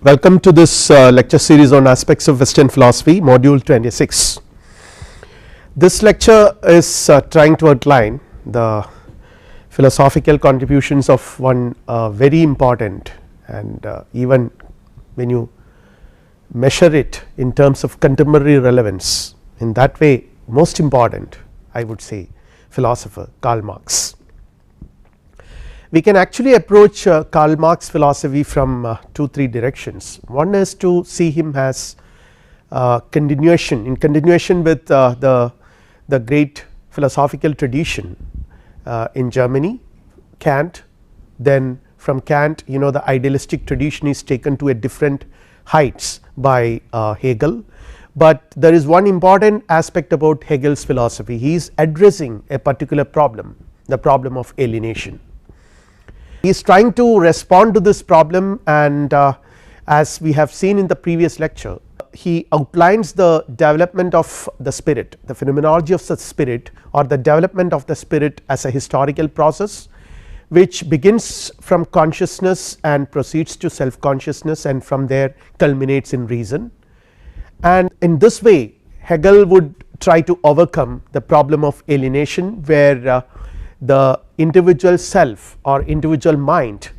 Welcome to this lecture series on aspects of Western philosophy, module 26. This lecture is trying to outline the philosophical contributions of one very important and even when you measure it in terms of contemporary relevance, in that way most important, I would say, philosopher Karl Marx. We can actually approach Karl Marx philosophy from 2-3 directions. One is to see him as continuation with the great philosophical tradition in Germany, Kant. Then from Kant, the idealistic tradition is taken to a different heights by Hegel, but there is one important aspect about Hegel's philosophy. He is addressing a particular problem, the problem of alienation. He is trying to respond to this problem, and as we have seen in the previous lecture, he outlines the development of the spirit, the phenomenology of the spirit, or the development of the spirit as a historical process which begins from consciousness and proceeds to self consciousness, and from there culminates in reason. And in this way Hegel would try to overcome the problem of alienation, where the individual self or individual mind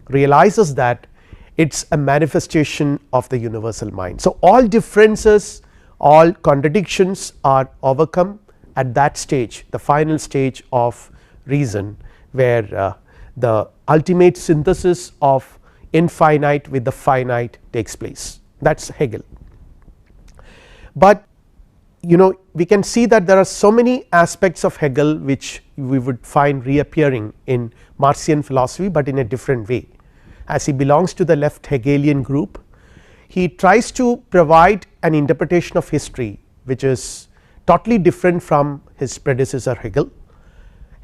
realizes that it is a manifestation of the universal mind. So, all differences, all contradictions are overcome at that stage, the final stage of reason, where the ultimate synthesis of infinite with the finite takes place. That is Hegel. But we can see that there are so many aspects of Hegel which we would find reappearing in Marxian philosophy, but in a different way. As he belongs to the left Hegelian group, he tries to provide an interpretation of history which is totally different from his predecessor Hegel.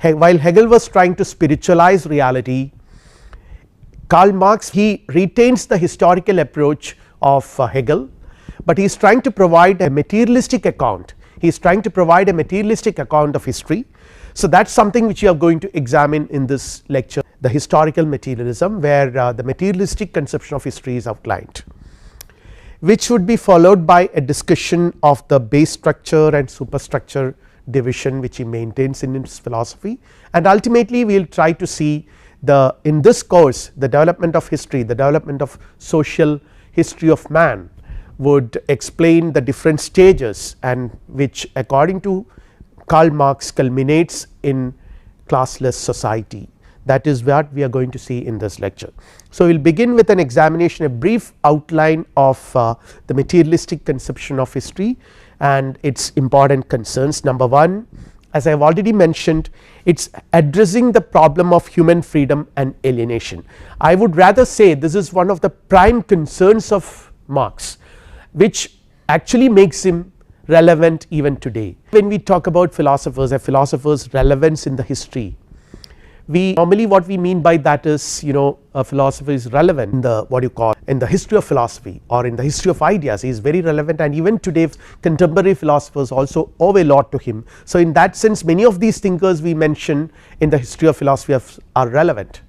While Hegel was trying to spiritualize reality, Karl Marx, he retains the historical approach of Hegel, but he is trying to provide a materialistic account. He is trying to provide a materialistic account of history. So, that is something which we are going to examine in this lecture, the historical materialism, where the materialistic conception of history is outlined, which would be followed by a discussion of the base structure and superstructure division which he maintains in his philosophy, and ultimately we will try to see in this course the development of history, the development of social history of man would explain the different stages, and which according to Karl Marx culminates in classless society. That is what we are going to see in this lecture. So, we will begin with an examination, a brief outline of the materialistic conception of history and its important concerns. Number 1, as I have already mentioned, it is addressing the problem of human freedom and alienation. I would rather say this is one of the prime concerns of Marx, which actually makes him relevant even today. When we talk about philosophers, a philosopher's relevance in the history, we normally what we mean by that is, a philosopher is relevant in the in the history of philosophy or in the history of ideas. He is very relevant, and even today contemporary philosophers also owe a lot to him. So, in that sense many of these thinkers we mention in the history of philosophy are relevant,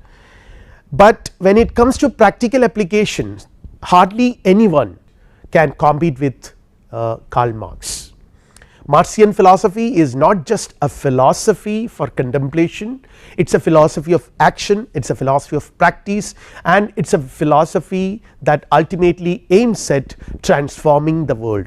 but when it comes to practical applications, hardly anyone can compete with Karl Marx. Marxian philosophy is not just a philosophy for contemplation, it is a philosophy of action, it is a philosophy of practice, and it is a philosophy that ultimately aims at transforming the world,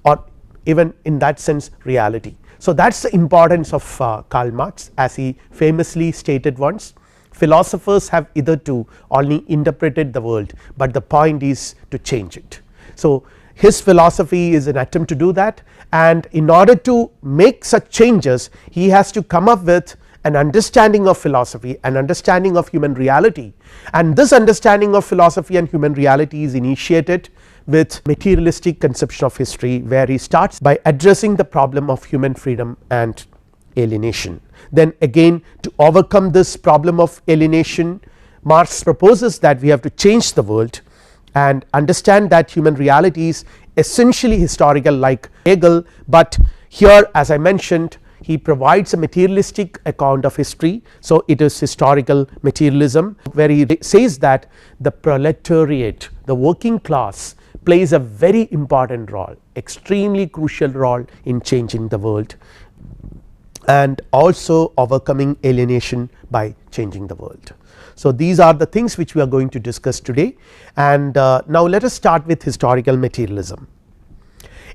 or even in that sense reality. So, that is the importance of Karl Marx, as he famously stated once. Philosophers have hitherto only interpreted the world, but the point is to change it. So, his philosophy is an attempt to do that, and in order to make such changes he has to come up with an understanding of philosophy, an understanding of human reality, and this understanding of philosophy and human reality is initiated with materialistic conception of history, where he starts by addressing the problem of human freedom and alienation. Then again, to overcome this problem of alienation, Marx proposes that we have to change the world and understand that human reality is essentially historical like Hegel, but here as I mentioned he provides a materialistic account of history. So, it is historical materialism, where he says that the proletariat, the working class, plays a very important role, extremely crucial role in changing the world and also overcoming alienation by changing the world. So, these are the things which we are going to discuss today, and now let us start with historical materialism.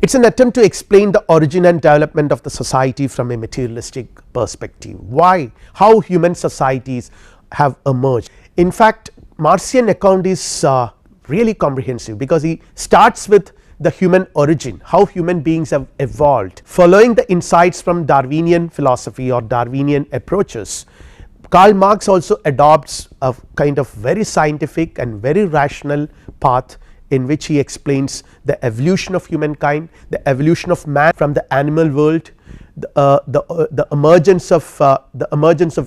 It is an attempt to explain the origin and development of the society from a materialistic perspective. Why, how human societies have emerged. In fact, Marxian account is really comprehensive, because he starts with the human origin, how human beings have evolved. Following the insights from Darwinian philosophy or Darwinian approaches, Karl Marx also adopts a kind of very scientific and very rational path in which he explains the evolution of humankind, the evolution of man from the animal world, the emergence of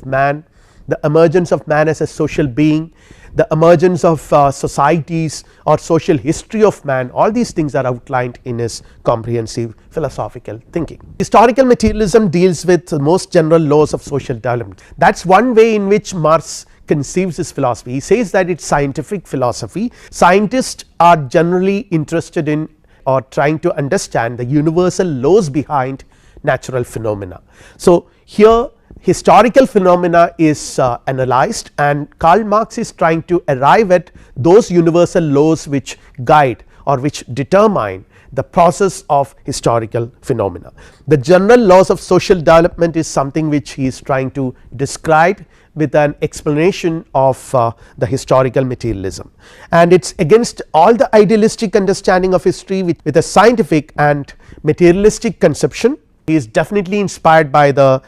man, the emergence of man as a social being, the emergence of societies or social history of man. All these things are outlined in his comprehensive philosophical thinking. Historical materialism deals with the most general laws of social development. That is one way in which Marx conceives his philosophy. He says that it is scientific philosophy. Scientists are generally interested in or trying to understand the universal laws behind natural phenomena. So, here historical phenomena is analyzed, and Karl Marx is trying to arrive at those universal laws which guide or which determine the process of historical phenomena. The general laws of social development is something which he is trying to describe with an explanation of the historical materialism, and it is against all the idealistic understanding of history with a scientific and materialistic conception. He is definitely inspired by the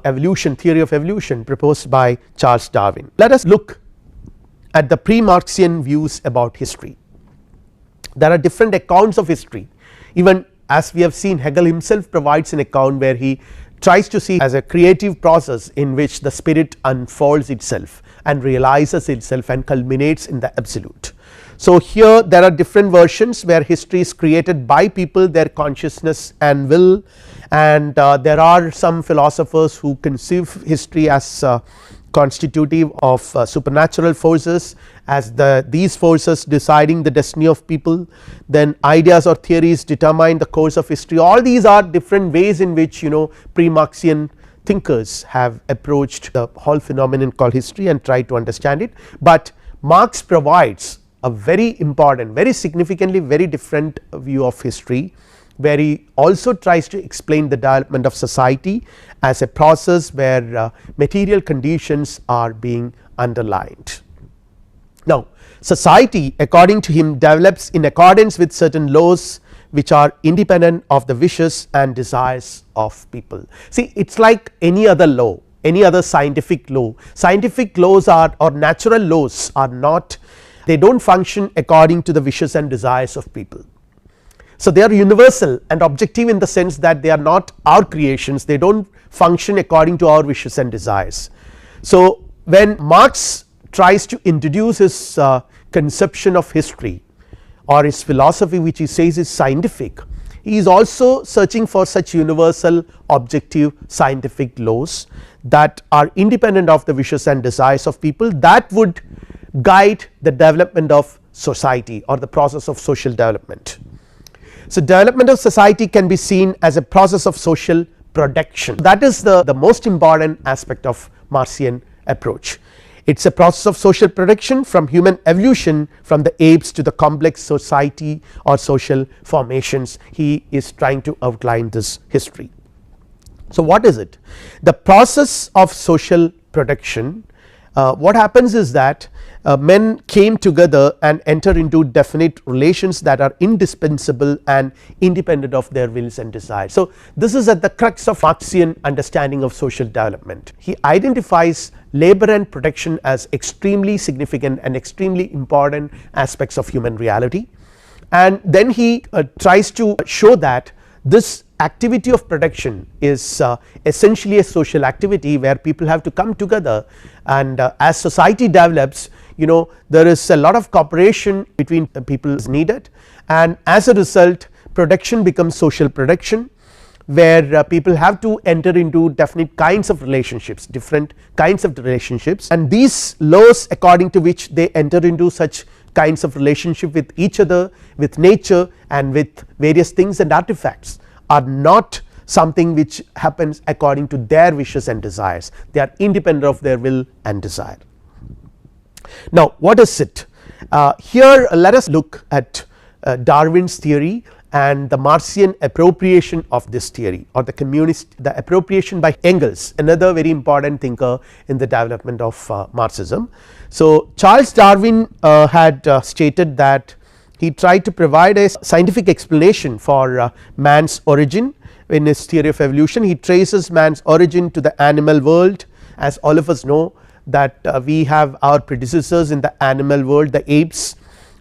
evolution theory of evolution proposed by Charles Darwin. Let us look at the pre-Marxian views about history. There are different accounts of history. Even as we have seen, Hegel himself provides an account where he tries to see as a creative process in which the spirit unfolds itself and realizes itself and culminates in the absolute. So, here there are different versions where history is created by people, their consciousness and will, and there are some philosophers who conceive history as constitutive of supernatural forces, as these forces deciding the destiny of people. Then ideas or theories determine the course of history. All these are different ways in which pre-Marxian thinkers have approached the whole phenomenon called history and tried to understand it, but Marx provides a very important, very significantly very different view of history, where he also tries to explain the development of society as a process where material conditions are being underlined. Now, society according to him develops in accordance with certain laws which are independent of the wishes and desires of people. See, it is like any other law, any other scientific law. Scientific laws are, or natural laws are not, they do not function according to the wishes and desires of people. So, they are universal and objective in the sense that they are not our creations, they do not function according to our wishes and desires. So, when Marx tries to introduce his conception of history or his philosophy, which he says is scientific, he is also searching for such universal objective scientific laws that are independent of the wishes and desires of people, that would guide the development of society or the process of social development. So, development of society can be seen as a process of social production. That is the most important aspect of Marxian approach. It is a process of social production from human evolution, from the apes to the complex society or social formations. He is trying to outline this history. So, what is it? The process of social production, what happens is that men came together and enter into definite relations that are indispensable and independent of their wills and desires. So, this is at the crux of Marxian understanding of social development. He identifies labor and production as extremely significant and extremely important aspects of human reality, and then he tries to show that this activity of production is essentially a social activity where people have to come together, and as society develops, there is a lot of cooperation between people is needed, and as a result production becomes social production, where people have to enter into definite kinds of relationships, different kinds of relationships, and these laws according to which they enter into such kinds of relationship with each other, with nature and with various things and artifacts are not something which happens according to their wishes and desires, they are independent of their will and desire. Now what is it? Here let us look at Darwin's theory and the Marxian appropriation of this theory, or the appropriation by Engels, another very important thinker in the development of Marxism. So Charles Darwin had stated that he tried to provide a scientific explanation for man's origin. In his theory of evolution, he traces man's origin to the animal world, as all of us know that we have our predecessors in the animal world, the apes,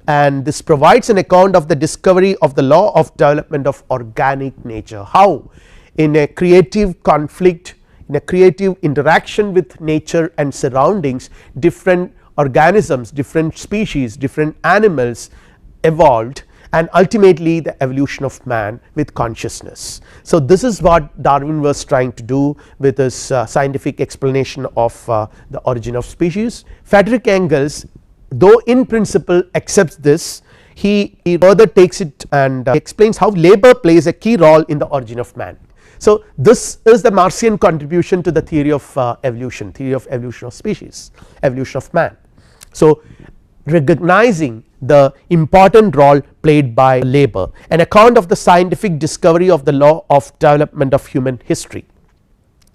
and this provides an account of the discovery of the law of development of organic nature, how in a creative conflict, in a creative interaction with nature and surroundings, different organisms, different species, different animals evolved, and ultimately the evolution of man with consciousness. So this is what Darwin was trying to do with his scientific explanation of the origin of species. Friedrich Engels, though in principle accepts this, he further takes it and explains how labor plays a key role in the origin of man. So this is the Marxian contribution to the theory of evolution, theory of evolution of species, evolution of man. So recognizing the important role played by labor, an account of the scientific discovery of the law of development of human history.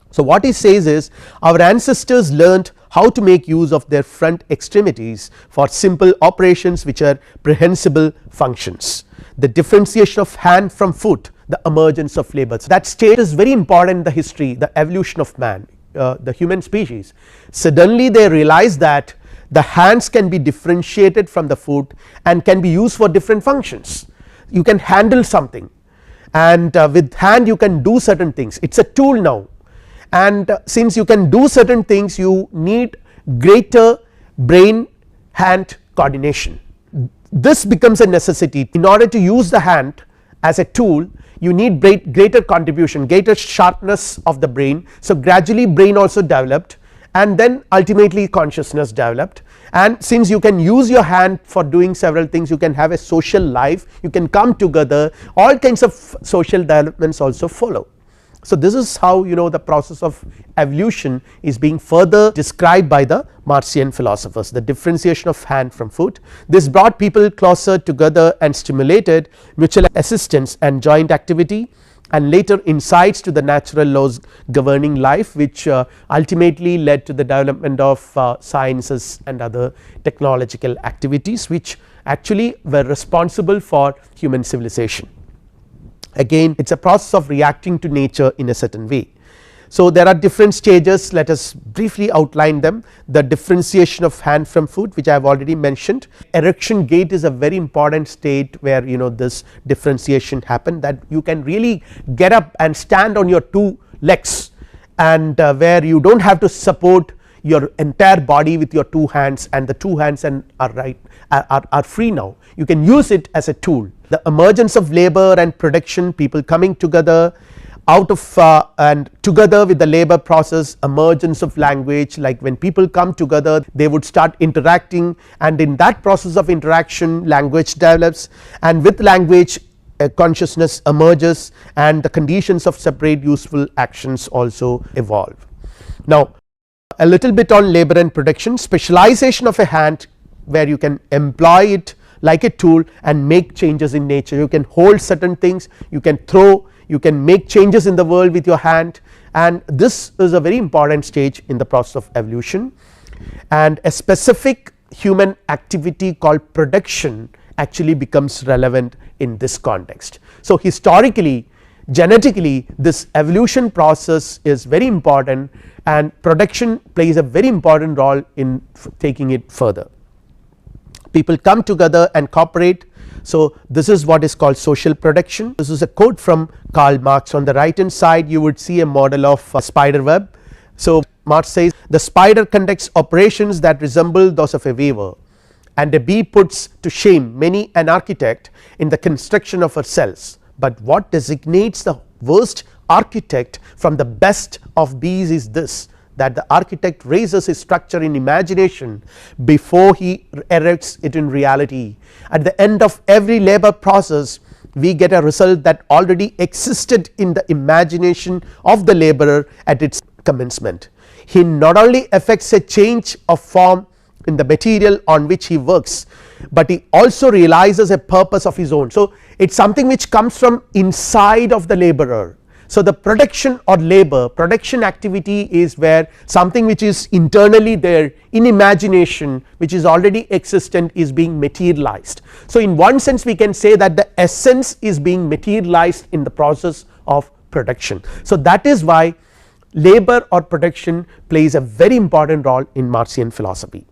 So what he says is, our ancestors learned how to make use of their front extremities for simple operations which are prehensible functions, the differentiation of hand from foot, the emergence of labor. So that state is very important in the history, the evolution of man, the human species. Suddenly they realize that the hands can be differentiated from the foot and can be used for different functions. You can handle something, and with hand you can do certain things, it is a tool now, and since you can do certain things you need greater brain hand coordination. This becomes a necessity. In order to use the hand as a tool you need greater contribution, greater sharpness of the brain. So gradually brain also developed, and then ultimately consciousness developed, and since you can use your hand for doing several things, you can have a social life, you can come together, all kinds of social developments also follow. So this is how the process of evolution is being further described by the Marxian philosophers, the differentiation of hand from foot. This brought people closer together and stimulated mutual assistance and joint activity, and later insights to the natural laws governing life, which ultimately led to the development of sciences and other technological activities which actually were responsible for human civilization. Again it is a process of reacting to nature in a certain way. So there are different stages, let us briefly outline them. The differentiation of hand from foot, which I have already mentioned. Erection gait is a very important state where this differentiation happen, that you can really get up and stand on your two legs, and where you do not have to support your entire body with your two hands, and the two hands are free now, you can use it as a tool. The emergence of labor and production, people coming together out of and together with the labor process, emergence of language, like when people come together they would start interacting, and in that process of interaction language develops, and with language consciousness emerges, and the conditions of separate useful actions also evolve. Now a little bit on labor and production. Specialization of a hand, where you can employ it like a tool and make changes in nature. You can hold certain things, you can throw, you can make changes in the world with your hand, and this is a very important stage in the process of evolution. And a specific human activity called production actually becomes relevant in this context. So historically, genetically, this evolution process is very important, and production plays a very important role in taking it further. People come together and cooperate. So this is what is called social production. This is a quote from Karl Marx. On the right hand side you would see a model of a spider web. So Marx says, the spider conducts operations that resemble those of a weaver, and a bee puts to shame many an architect in the construction of her cells, but what designates the worst architect from the best of bees is this, that the architect raises his structure in imagination before he erects it in reality. At the end of every labor process we get a result that already existed in the imagination of the laborer at its commencement. He not only effects a change of form in the material on which he works, but he also realizes a purpose of his own. So it is something which comes from inside of the laborer. So the production or labor, production activity is where something which is internally there in imagination, which is already existent, is being materialized. So in one sense we can say that the essence is being materialized in the process of production. So that is why labor or production plays a very important role in Marxian philosophy,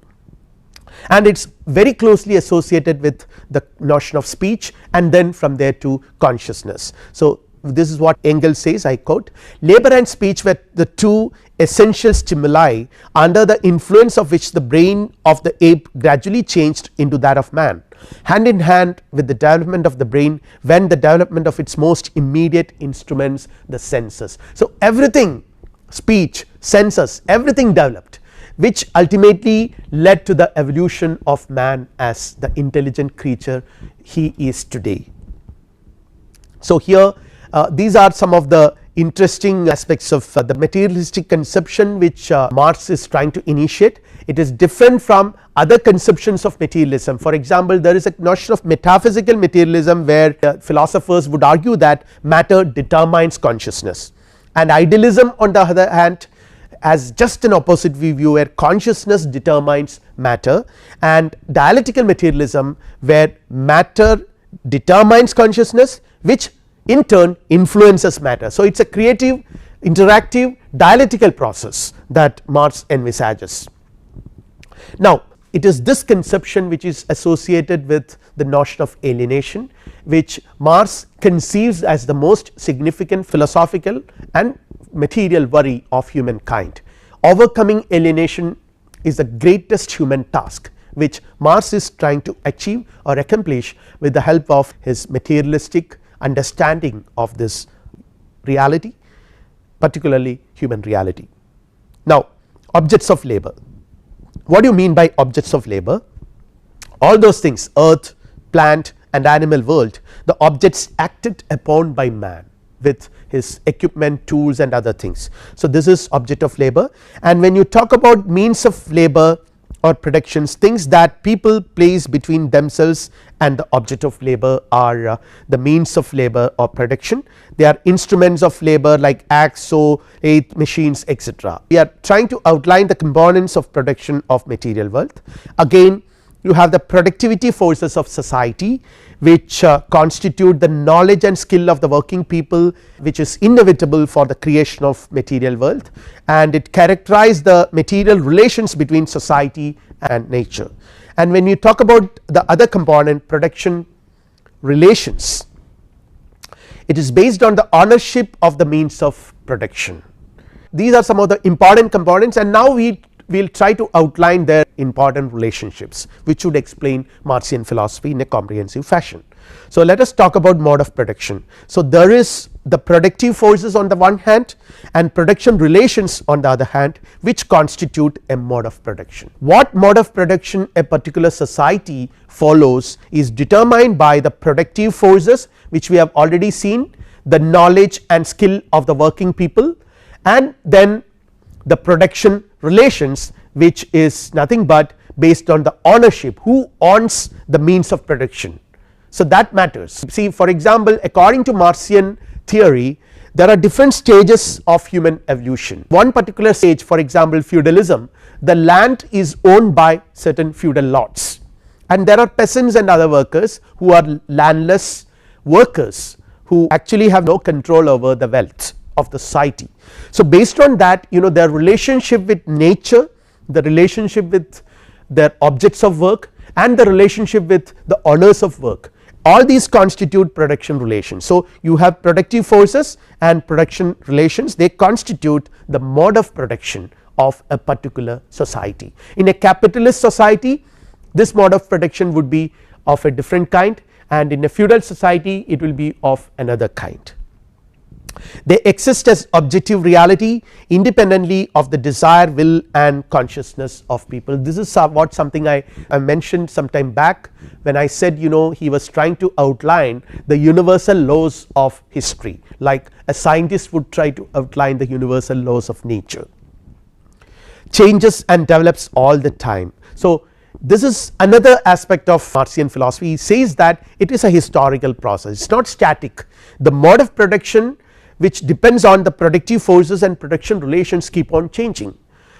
and it is very closely associated with the notion of speech, and then from there to consciousness. So this is what Engels says, I quote, "Labor and speech were the two essential stimuli under the influence of which the brain of the ape gradually changed into that of man. Hand in hand with the development of the brain went the development of its most immediate instruments, the senses." So everything, speech, senses, everything developed, which ultimately led to the evolution of man as the intelligent creature he is today. So here these are some of the interesting aspects of the materialistic conception which Marx is trying to initiate. It is different from other conceptions of materialism. For example, there is a notion of metaphysical materialism where philosophers would argue that matter determines consciousness, and idealism on the other hand as just an opposite view where consciousness determines matter, and dialectical materialism where matter determines consciousness, which in turn influences matter. So it is a creative, interactive, dialectical process that Marx envisages. Now it is this conception which is associated with the notion of alienation, which Marx conceives as the most significant philosophical and material worry of humankind. Overcoming alienation is the greatest human task which Marx is trying to achieve or accomplish with the help of his materialistic understanding of this reality, particularly human reality. Now objects of labor, what do you mean by objects of labor? All those things, earth, plant and animal world, the objects acted upon by man with his equipment, tools and other things. So this is object of labor, and when you talk about means of labor or productions, things that people place between themselves and the object of labor are the means of labor or production. They are instruments of labor like axe, saw, lathe, machines, etc. We are trying to outline the components of production of material wealth. Again you have the productivity forces of society which constitute the knowledge and skill of the working people, which is inevitable for the creation of material wealth, and it characterize the material relations between society and nature. And when you talk about the other component, production relations, it is based on the ownership of the means of production. These are some of the important components, and now we will try to outline their important relationships which would explain Marxian philosophy in a comprehensive fashion. So let us talk about mode of production. So there is the productive forces on the one hand and production relations on the other hand, which constitute a mode of production. What mode of production a particular society follows is determined by the productive forces which we have already seen, the knowledge and skill of the working people, and then the production relations, which is nothing but based on the ownership, who owns the means of production. So that matters. See, for example, according to Marxian theory, there are different stages of human evolution. One particular stage, for example feudalism, the land is owned by certain feudal lords, and there are peasants and other workers who are landless workers who actually have no control over the wealth of the society. So based on that, their relationship with nature, the relationship with their objects of work and the relationship with the owners of work, all these constitute production relations. So you have productive forces and production relations, they constitute the mode of production of a particular society. In a capitalist society this mode of production would be of a different kind, and in a feudal society it will be of another kind. They exist as objective reality independently of the desire, will and consciousness of people. This is what something I mentioned some time back when I said he was trying to outline the universal laws of history, like a scientist would try to outline the universal laws of nature. Changes and develops all the time. So this is another aspect of Marxian philosophy. He says that it is a historical process, it is not static. The mode of production which depends on the productive forces and production relations keep on changing.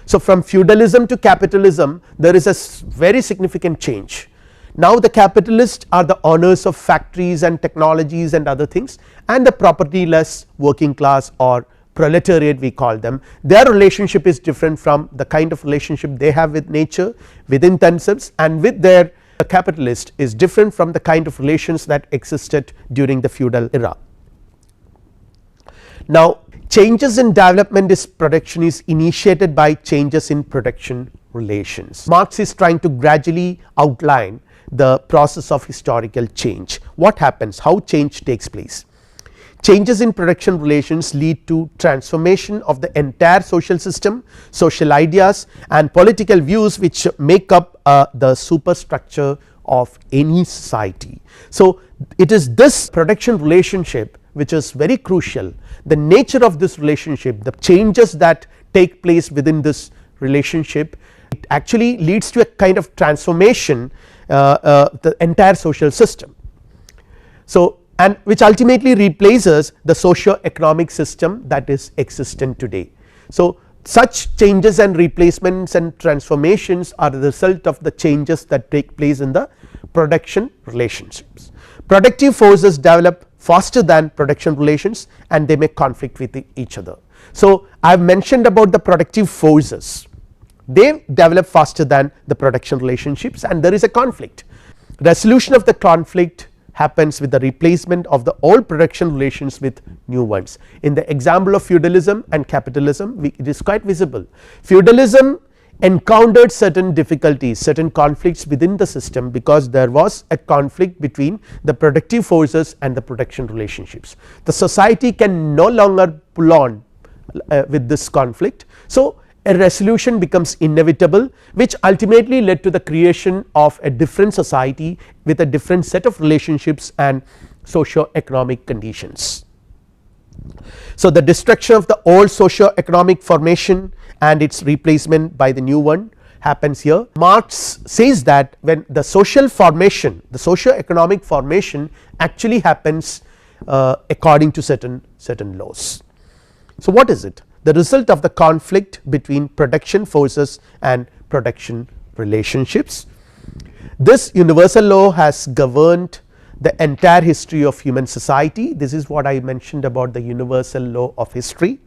So from feudalism to capitalism there is a very significant change. Now the capitalists are the owners of factories and technologies and other things, and the propertyless working class or proletariat we call them, their relationship is different from the kind of relationship they have with nature within themselves, and with their capitalist is different from the kind of relations that existed during the feudal era. Now changes in development is production is initiated by changes in production relations. Marx is trying to gradually outline the process of historical change. What happens, how change takes place? Changes in production relations lead to transformation of the entire social system, social ideas and political views which make up the superstructure of any society. So it is this production relationship which is very crucial. The nature of this relationship, the changes that take place within this relationship, it actually leads to a kind of transformation the entire social system. So and which ultimately replaces the socio-economic system that is existent today. So such changes and replacements and transformations are the result of the changes that take place in the production relationships. Productive forces develop faster than production relations and they may conflict with each other. So I have mentioned about the productive forces, they develop faster than the production relationships and there is a conflict. Resolution of the conflict happens with the replacement of the old production relations with new ones. In the example of feudalism and capitalism, it is quite visible. Feudalism encountered certain difficulties, certain conflicts within the system, because there was a conflict between the productive forces and the production relationships. The society can no longer pull on with this conflict. So a resolution becomes inevitable, which ultimately led to the creation of a different society with a different set of relationships and socio-economic conditions. So the destruction of the old socio-economic formation and its replacement by the new one happens here. Marx says that when the social formation, the socio-economic formation actually happens according to certain laws. So what is it? The result of the conflict between production forces and production relationships. This universal law has governed the entire history of human society. This is what I mentioned about the universal law of history,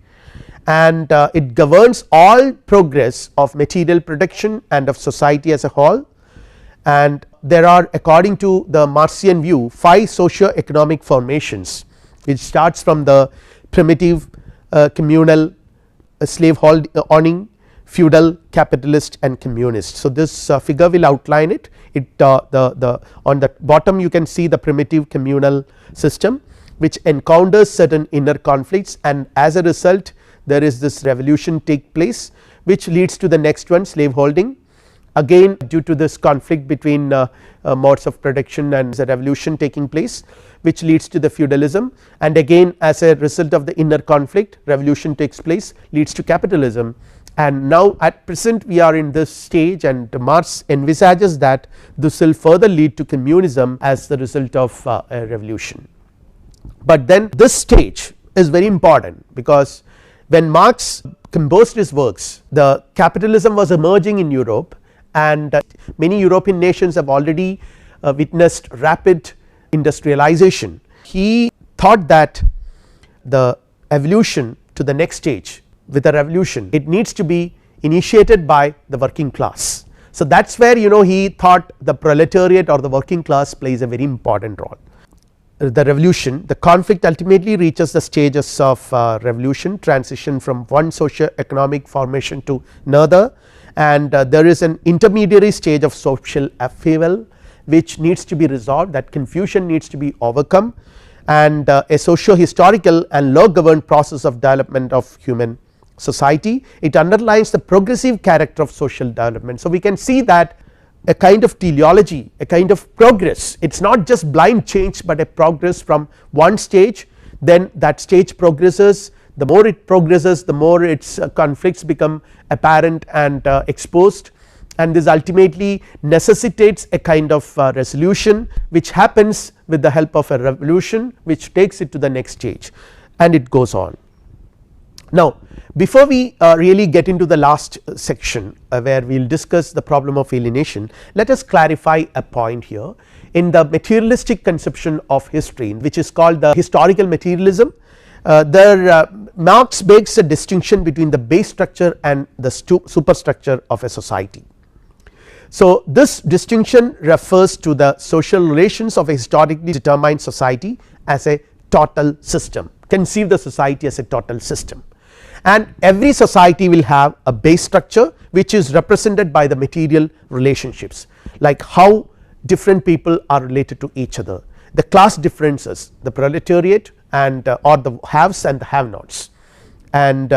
and it governs all progress of material production and of society as a whole. And there are, according to the Marxian view, 5 socio-economic formations, which starts from the primitive, communal, slave owning, feudal, capitalist and communist. So this figure will outline it. It on the bottom you can see the primitive communal system which encounters certain inner conflicts, and as a result there is this revolution take place which leads to the next one, slave holding. Again due to this conflict between modes of production and the revolution taking place, which leads to the feudalism, and again as a result of the inner conflict revolution takes place, leads to capitalism. And now at present we are in this stage, and Marx envisages that this will further lead to communism as the result of a revolution. But then this stage is very important, because when Marx composed his works, the capitalism was emerging in Europe, and many European nations have already witnessed rapid industrialization. He thought that the evolution to the next stage with a revolution, it needs to be initiated by the working class. So that is where he thought the proletariat or the working class plays a very important role. The revolution, the conflict ultimately reaches the stages of revolution, transition from one socio-economic formation to another, and there is an intermediary stage of social upheaval which needs to be resolved, that confusion needs to be overcome, and a socio-historical and law governed process of development of human society. It underlines the progressive character of social development. So, we can see that a kind of teleology, a kind of progress, it is not just blind change, but a progress from one stage, then that stage progresses. The more it progresses, the more its conflicts become apparent and exposed, and this ultimately necessitates a kind of resolution which happens with the help of a revolution which takes it to the next stage, and it goes on. Now, before we really get into the last section where we will discuss the problem of alienation, let us clarify a point here. In the materialistic conception of history, which is called the historical materialism, Marx makes a distinction between the base structure and the superstructure of a society. So, this distinction refers to the social relations of a historically determined society as a total system. Conceive the society as a total system, and every society will have a base structure which is represented by the material relationships, like how different people are related to each other, the class differences, the proletariat and or the haves and the have nots, and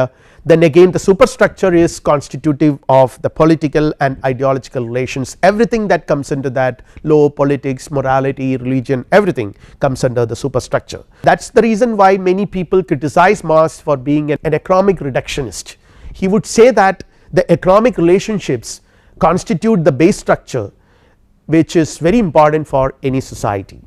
then again the superstructure is constitutive of the political and ideological relations. Everything that comes into that, law, politics, morality, religion, everything comes under the superstructure. That is the reason why many people criticize Marx for being an economic reductionist. He would say that the economic relationships constitute the base structure which is very important for any society.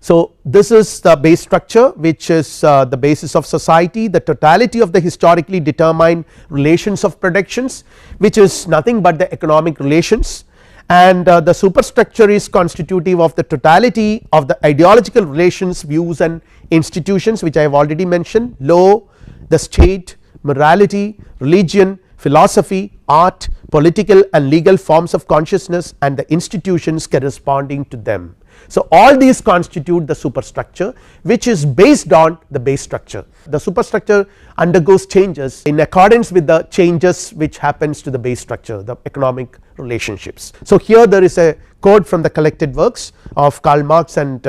So, this is the base structure which is the basis of society, the totality of the historically determined relations of productions, which is nothing but the economic relations, and the superstructure is constitutive of the totality of the ideological relations, views and institutions which I have already mentioned: law, the state, morality, religion, philosophy, art, political and legal forms of consciousness and the institutions corresponding to them. So, all these constitute the superstructure which is based on the base structure. The superstructure undergoes changes in accordance with the changes which happens to the base structure, the economic relationships. So, here there is a quote from the collected works of Karl Marx and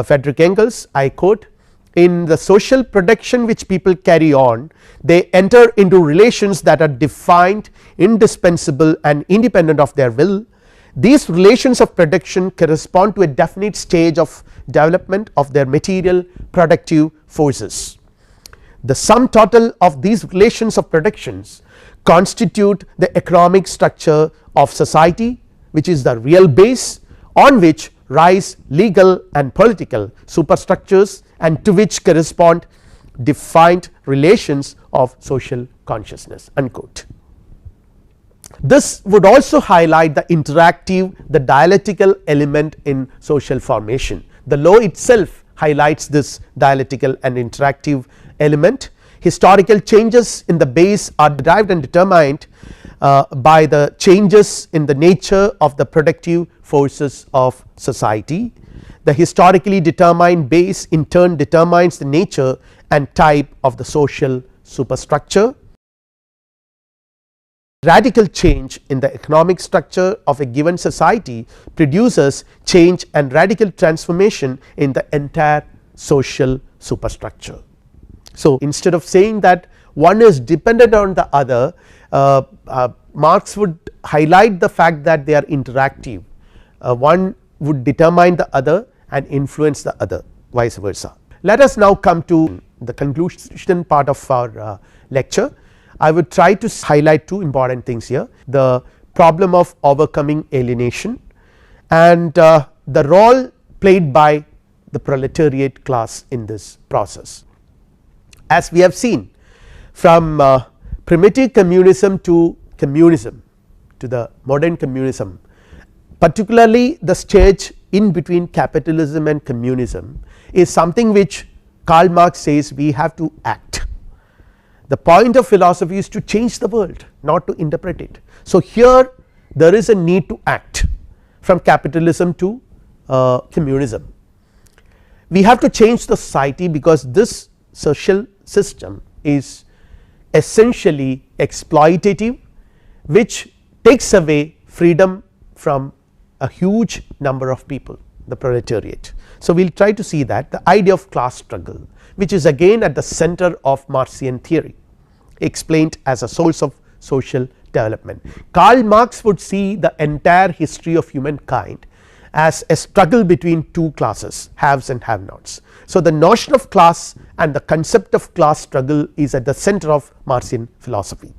Friedrich Engels. I quote: "In the social production which people carry on, they enter into relations that are defined, indispensable and independent of their will. These relations of production correspond to a definite stage of development of their material productive forces. The sum total of these relations of productions constitute the economic structure of society, which is the real base on which rise legal and political superstructures and to which correspond defined relations of social consciousness." Unquote. This would also highlight the interactive, the dialectical element in social formation. The law itself highlights this dialectical and interactive element. Historical changes in the base are derived and determined by the changes in the nature of the productive forces of society. The historically determined base in turn determines the nature and type of the social superstructure. Radical change in the economic structure of a given society produces change and radical transformation in the entire social superstructure. So, instead of saying that one is dependent on the other, Marx would highlight the fact that they are interactive. One would determine the other and influence the other, vice versa. Let us now come to the conclusion part of our lecture. I would try to highlight two important things here: the problem of overcoming alienation and the role played by the proletariat class in this process. As we have seen, from primitive communism to the modern communism, particularly the stage in between capitalism and communism is something which Karl Marx says we have to act. The point of philosophy is to change the world, not to interpret it. So, here there is a need to act from capitalism to communism. We have to change the society because this social system is essentially exploitative, which takes away freedom from a huge number of people, the proletariat. So, we will try to see that the idea of class struggle, which is again at the center of Marxian theory, explained as a source of social development. Karl Marx would see the entire history of humankind as a struggle between two classes, haves and have nots. So, the notion of class and the concept of class struggle is at the center of Marxian philosophy.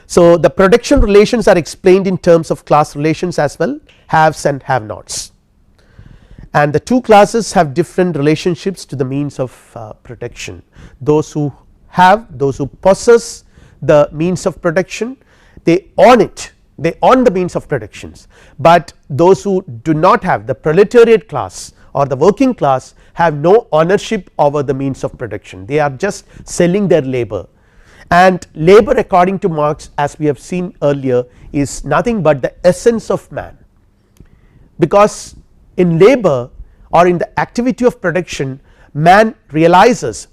So, the production relations are explained in terms of class relations as well, haves and have nots, and the two classes have different relationships to the means of production. Those who have, those who possess the means of production, they own it, they own the means of productions, but those who do not have, the proletariat class or the working class, have no ownership over the means of production, they are just selling their labor. And labor, according to Marx, as we have seen earlier, is nothing but the essence of man, because in labor or in the activity of production, man realizes,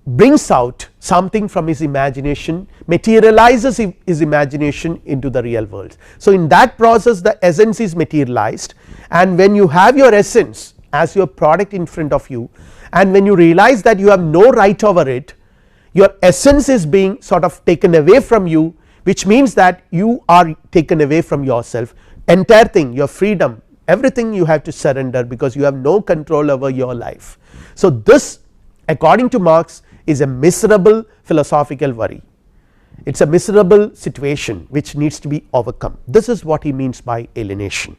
brings out something from his imagination, materializes his imagination into the real world. So, in that process the essence is materialized, and when you have your essence as your product in front of you, and when you realize that you have no right over it, your essence is being sort of taken away from you, which means that you are taken away from yourself, entire thing, your freedom, everything you have to surrender, because you have no control over your life. So, this according to Marx is a miserable philosophical worry, it is a miserable situation which needs to be overcome. This is what he means by alienation.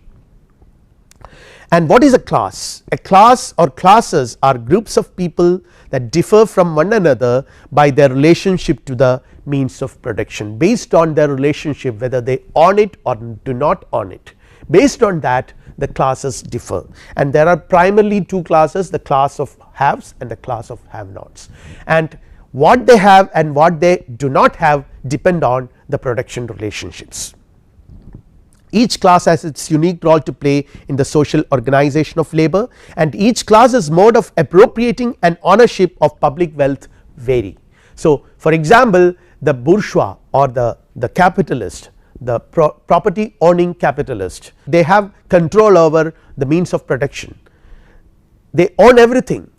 And what is a class? A class or classes are groups of people that differ from one another by their relationship to the means of production, based on their relationship, whether they own it or do not own it. Based on that, the classes differ, and there are primarily two classes, the class of haves and the class of have nots, and what they have and what they do not have depend on the production relationships. Each class has its unique role to play in the social organization of labor, and each class's mode of appropriating and ownership of public wealth vary. So, for example, the bourgeois or the capitalist, the property owning capitalist, they have control over the means of production, they own everything,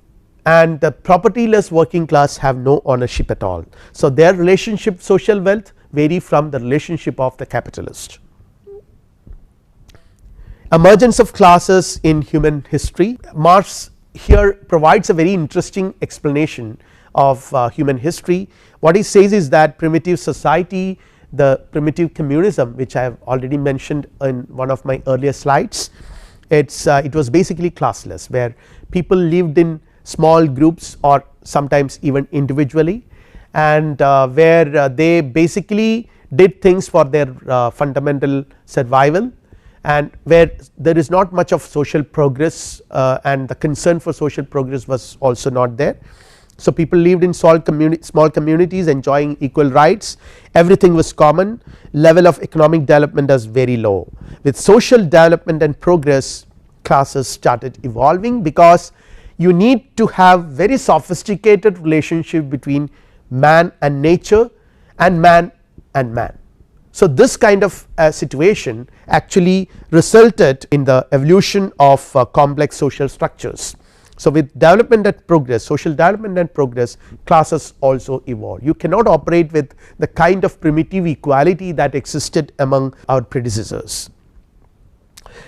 and the propertyless working class have no ownership at all. So, their relationship social wealth vary from the relationship of the capitalist. Emergence of classes in human history. Marx here provides a very interesting explanation of human history. What he says is that primitive society, the primitive communism, which I have already mentioned in one of my earlier slides, it was basically classless, where people lived in small groups or sometimes even individually, and where they basically did things for their fundamental survival, and where there is not much of social progress, and the concern for social progress was also not there. So, people lived in small communities enjoying equal rights, everything was common, level of economic development was very low. With social development and progress, classes started evolving, because you need to have very sophisticated relationship between man and nature and man and man. So, this kind of situation actually resulted in the evolution of complex social structures. So, with development and progress, social development and progress, classes also evolve. You cannot operate with the kind of primitive equality that existed among our predecessors.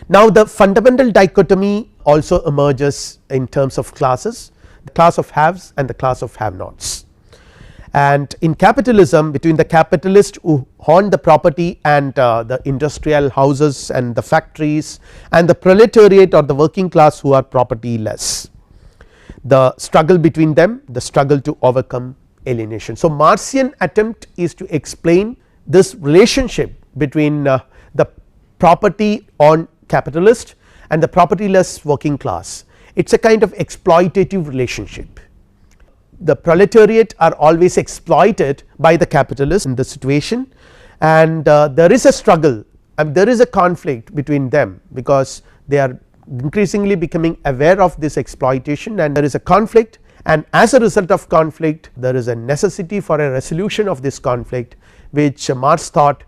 Now, the fundamental dichotomy also emerges in terms of classes, the class of haves and the class of have nots. And in capitalism, between the capitalist who own the property and the industrial houses and the factories, and the proletariat or the working class who are propertyless, the struggle between them, the struggle to overcome alienation. So, Marxian attempt is to explain this relationship between the property on capitalist and the propertyless working class. It is a kind of exploitative relationship. The proletariat are always exploited by the capitalists in this situation, and there is a struggle, and there is a conflict between them, because they are increasingly becoming aware of this exploitation, and there is a conflict, and as a result of conflict there is a necessity for a resolution of this conflict, which Marx thought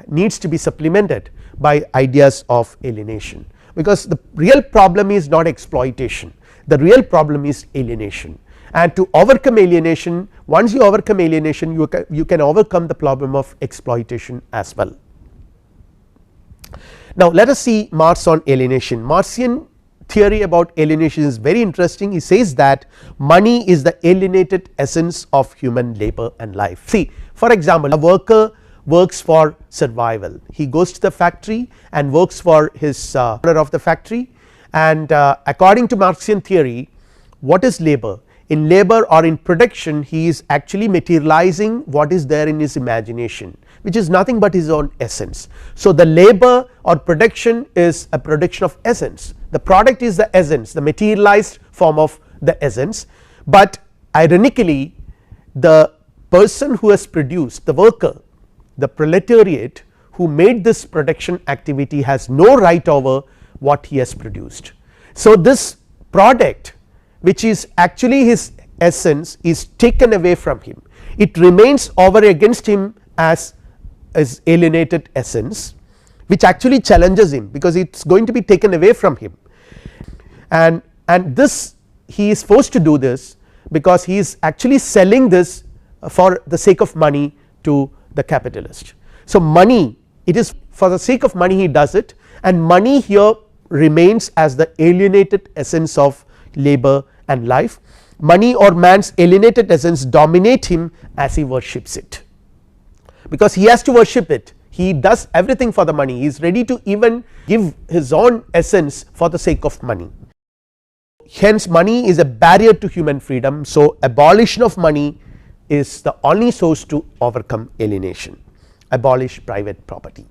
needs to be supplemented by ideas of alienation. because the real problem is not exploitation, the real problem is alienation, and to overcome alienation, once you overcome alienation, you can overcome the problem of exploitation as well. Now let us see Marx on alienation. Marxian theory about alienation is very interesting. He says that money is the alienated essence of human labor and life. See, for example, a worker works for survival, he goes to the factory and works for his owner of the factory, and according to Marxian theory, what is labor? In labor or in production, he is actually materializing what is there in his imagination, which is nothing but his own essence. So the labor or production is a production of essence, the product is the essence, the materialized form of the essence, but ironically the person who has produced, the worker, the proletariat who made this production activity has no right over what he has produced. So this product, which is actually his essence, is taken away from him, it remains over against him as alienated essence, which actually challenges him because it is going to be taken away from him, and this he is forced to do this because he is actually selling this for the sake of money to the capitalist. So money, it is for the sake of money he does it, and money here remains as the alienated essence of labor and life. Money or man's alienated essence dominate him as he worships it, because he has to worship it, he does everything for the money, he is ready to even give his own essence for the sake of money. Hence money is a barrier to human freedom, so abolition of money is the only source to overcome alienation. Abolish private property,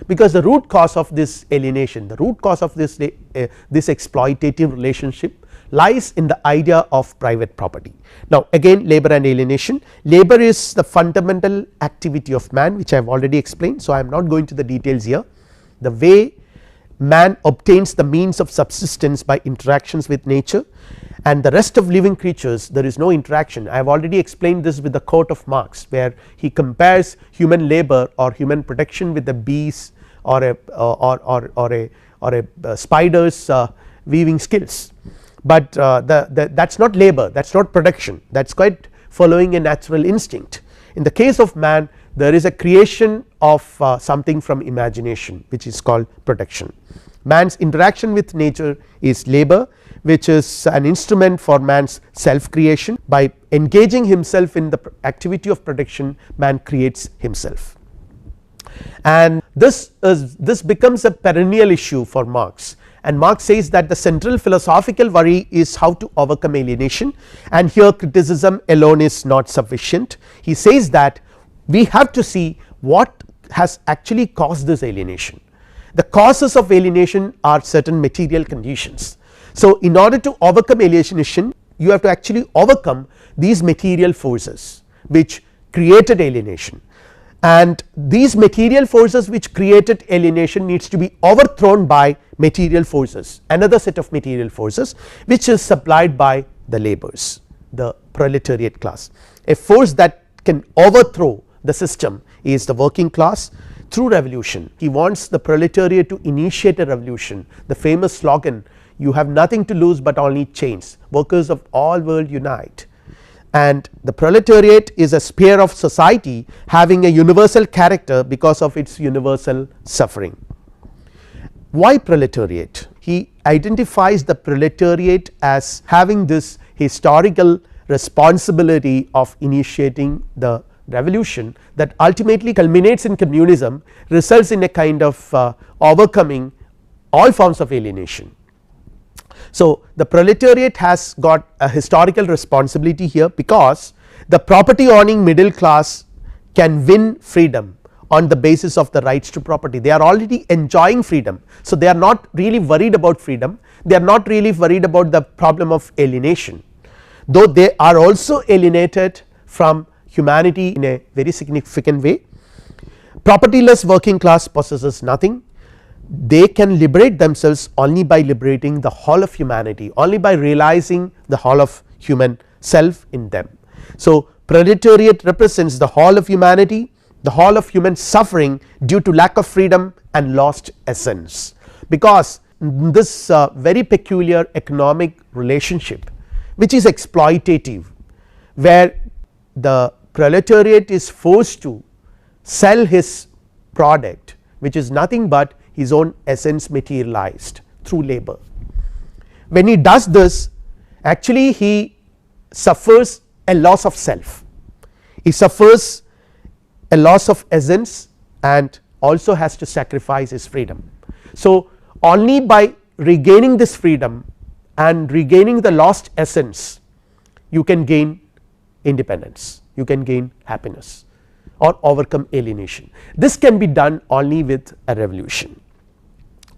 because the root cause of this alienation, the root cause of this exploitative relationship lies in the idea of private property. Now again, labor and alienation. Labor is the fundamental activity of man, which I have already explained, so I am not going to the details here. The way man obtains the means of subsistence by interactions with nature, and the rest of living creatures there is no interaction. I have already explained this with the quote of Marx, where he compares human labor or human production with the bees or a spider's weaving skills, but that is not labor, that is not production, that is quite following a natural instinct. In the case of man, there is a creation of something from imagination, which is called production. Man's interaction with nature is labor, which is an instrument for man's self creation. By engaging himself in the activity of production, man creates himself, and this becomes a perennial issue for Marx, and Marx says that the central philosophical worry is how to overcome alienation, and here criticism alone is not sufficient. He says that we have to see what has actually caused this alienation. The causes of alienation are certain material conditions. So in order to overcome alienation, you have to actually overcome these material forces which created alienation, and these material forces which created alienation needs to be overthrown by material forces, another set of material forces which is supplied by the laborers, the proletariat class. A force that can overthrow the system is the working class through revolution. He wants the proletariat to initiate a revolution. The famous slogan, "You have nothing to lose but only chains, workers of all world unite." And the proletariat is a sphere of society having a universal character because of its universal suffering. Why proletariat? He identifies the proletariat as having this historical responsibility of initiating the revolution that ultimately culminates in communism, results in a kind of overcoming all forms of alienation. So the proletariat has got a historical responsibility here, because the property owning middle class can win freedom on the basis of the rights to property. They are already enjoying freedom, so they are not really worried about freedom, they are not really worried about the problem of alienation, though they are also alienated from humanity in a very significant way. Propertyless working class possesses nothing, they can liberate themselves only by liberating the whole of humanity, only by realizing the whole of human self in them. So proletariat represents the whole of humanity, the whole of human suffering due to lack of freedom and lost essence, because this very peculiar economic relationship which is exploitative, where the proletariat is forced to sell his product, which is nothing but his own essence materialized through labor. When he does this, actually he suffers a loss of self, he suffers a loss of essence and also has to sacrifice his freedom. So, only by regaining this freedom and regaining the lost essence you can gain independence, you can gain happiness or overcome alienation. This can be done only with a revolution.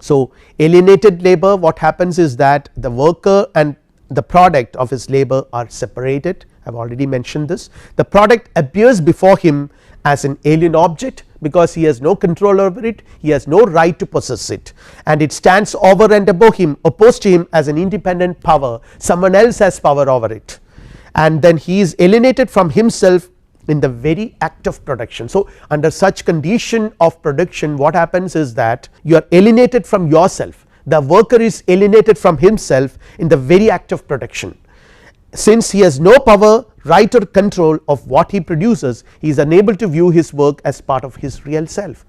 So, alienated labor, what happens is that the worker and the product of his labor are separated. I have already mentioned this. The product appears before him as an alien object, because he has no control over it, he has no right to possess it, and it stands over and above him, opposed to him as an independent power, someone else has power over it, and then he is alienated from himself in the very act of production. So, under such condition of production, what happens is that you are alienated from yourself, the worker is alienated from himself in the very act of production. Since he has no power, right or control of what he produces, he is unable to view his work as part of his real self.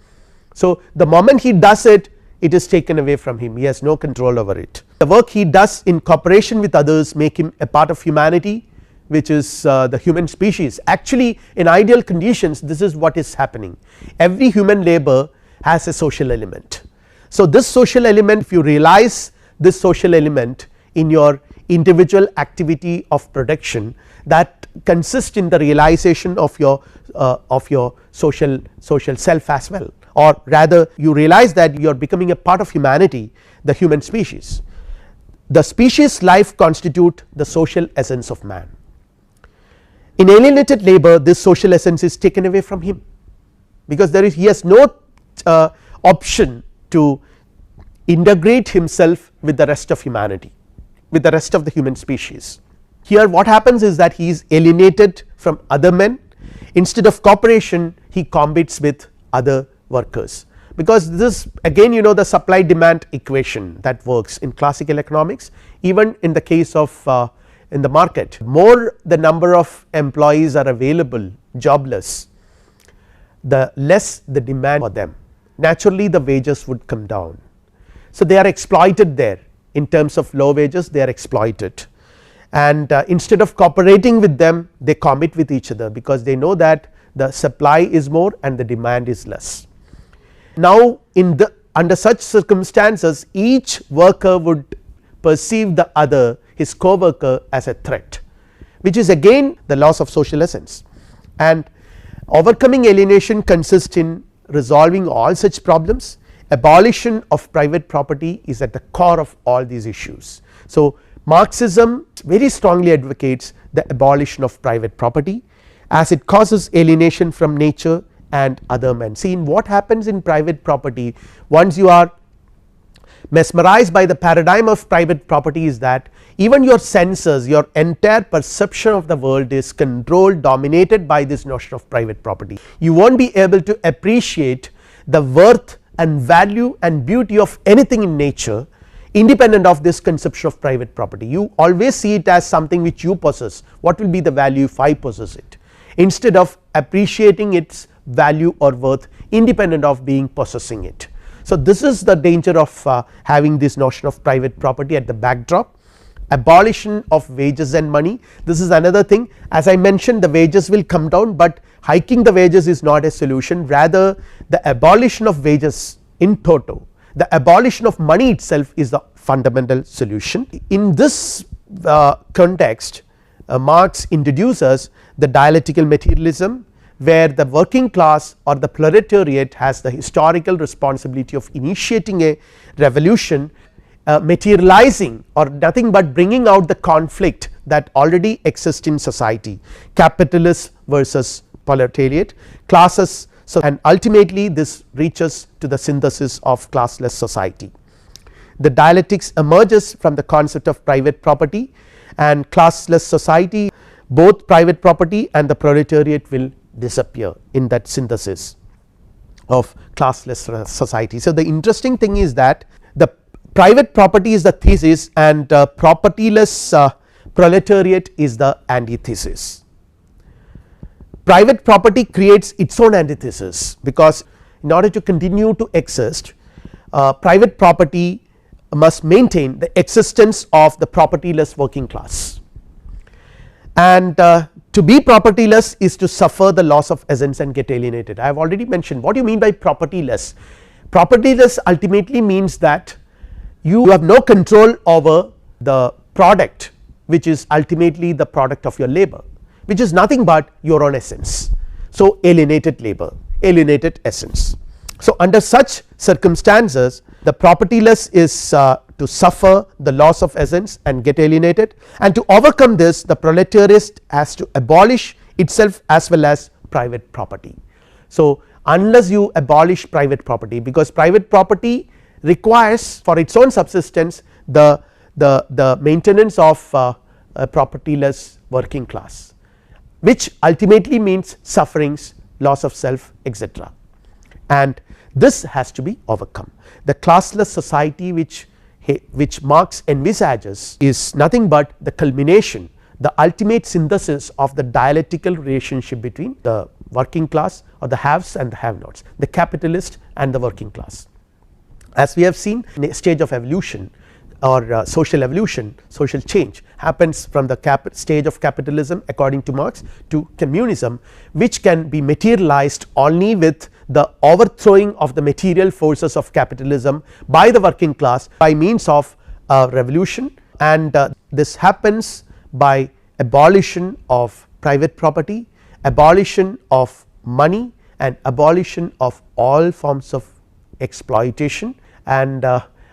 So, the moment he does it, it is taken away from him, he has no control over it. The work he does in cooperation with others make him a part of humanity, which is the human species. Actually, in ideal conditions, this is what is happening. Every human labor has a social element. So, this social element, if you realize this social element in your individual activity of production, that consists in the realization of your social self as well, or rather you realize that you are becoming a part of humanity, the human species. The species life constitute the social essence of man. In alienated labor, this social essence is taken away from him, because he has no option to integrate himself with the rest of humanity, with the rest of the human species. Here what happens is that he is alienated from other men, instead of cooperation he competes with other workers, because this again the supply demand equation that works in classical economics. Even in the case of in the market, more the number of employees are available jobless, the less the demand for them, naturally the wages would come down. So, they are exploited there in terms of low wages, they are exploited, and instead of cooperating with them they compete with each other, because they know that the supply is more and the demand is less. Now, under such circumstances, each worker would perceive the other, his co-worker, as a threat, which is again the loss of social essence. And overcoming alienation consists in resolving all such problems. Abolition of private property is at the core of all these issues. So, Marxism very strongly advocates the abolition of private property, as it causes alienation from nature and other men. See, in what happens in private property, once you are mesmerized by the paradigm of private property, is that even your senses, your entire perception of the world is controlled, dominated by this notion of private property. You will not be able to appreciate the worth and value and beauty of anything in nature independent of this conception of private property. You always see it as something which you possess, what will be the value if I possess it, instead of appreciating its value or worth independent of being possessing it. So, this is the danger of having this notion of private property at the backdrop. Abolition of wages and money, this is another thing. As I mentioned, the wages will come down, but hiking the wages is not a solution, rather the abolition of wages in toto, the abolition of money itself is the fundamental solution. In this context, Marx introduces the dialectical materialism, where the working class or the proletariat has the historical responsibility of initiating a revolution, materializing or nothing but bringing out the conflict that already exists in society, capitalist versus proletariat classes. So, and ultimately this reaches to the synthesis of classless society. The dialectics emerges from the concept of private property and classless society. Both private property and the proletariat will disappear in that synthesis of classless society. So, the interesting thing is that the private property is the thesis and propertyless proletariat is the antithesis. Private property creates its own antithesis, because in order to continue to exist, private property must maintain the existence of the propertyless working class, and to be propertyless is to suffer the loss of essence and get alienated. I have already mentioned what you mean by propertyless. Propertyless ultimately means that you have no control over the product which is ultimately the product of your labor, which is nothing but your own essence. So, alienated labor, alienated essence. So, under such circumstances the propertyless is to suffer the loss of essence and get alienated, and to overcome this the proletariat has to abolish itself as well as private property. So, unless you abolish private property, because private property requires for its own subsistence the maintenance of a propertyless working class, which ultimately means sufferings, loss of self, etc., and this has to be overcome. The classless society which Marx envisages is nothing but the culmination, the ultimate synthesis of the dialectical relationship between the working class or the haves and the have nots, the capitalist and the working class. As we have seen, in a stage of evolution or social evolution, social change happens from the stage of capitalism according to Marx to communism, which can be materialized only with the overthrowing of the material forces of capitalism by the working class by means of revolution, and this happens by abolition of private property, abolition of money, and abolition of all forms of exploitation. And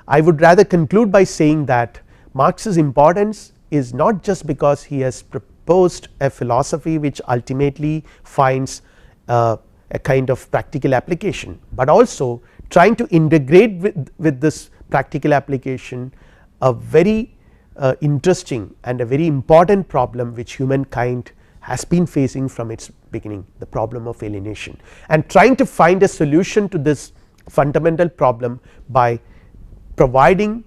I would rather conclude by saying that Marx's importance is not just because he has proposed a philosophy which ultimately finds a kind of practical application, but also trying to integrate with this practical application a very interesting and a very important problem which humankind has been facing from its beginning, the problem of alienation, and trying to find a solution to this fundamental problem by providing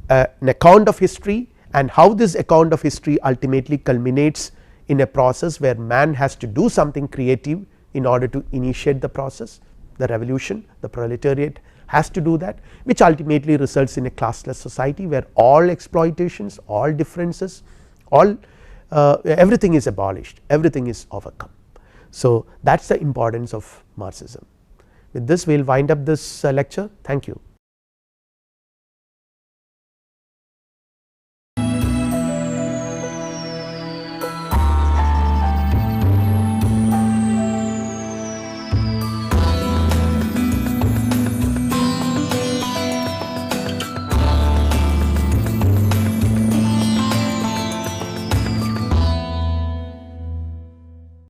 an account of history, and how this account of history ultimately culminates in a process where man has to do something creative in order to initiate the process, the revolution. The proletariat has to do that, which ultimately results in a classless society where all exploitations, all differences, all everything is abolished, everything is overcome. So, that is the importance of Marxism. With this we will wind up this lecture. Thank you.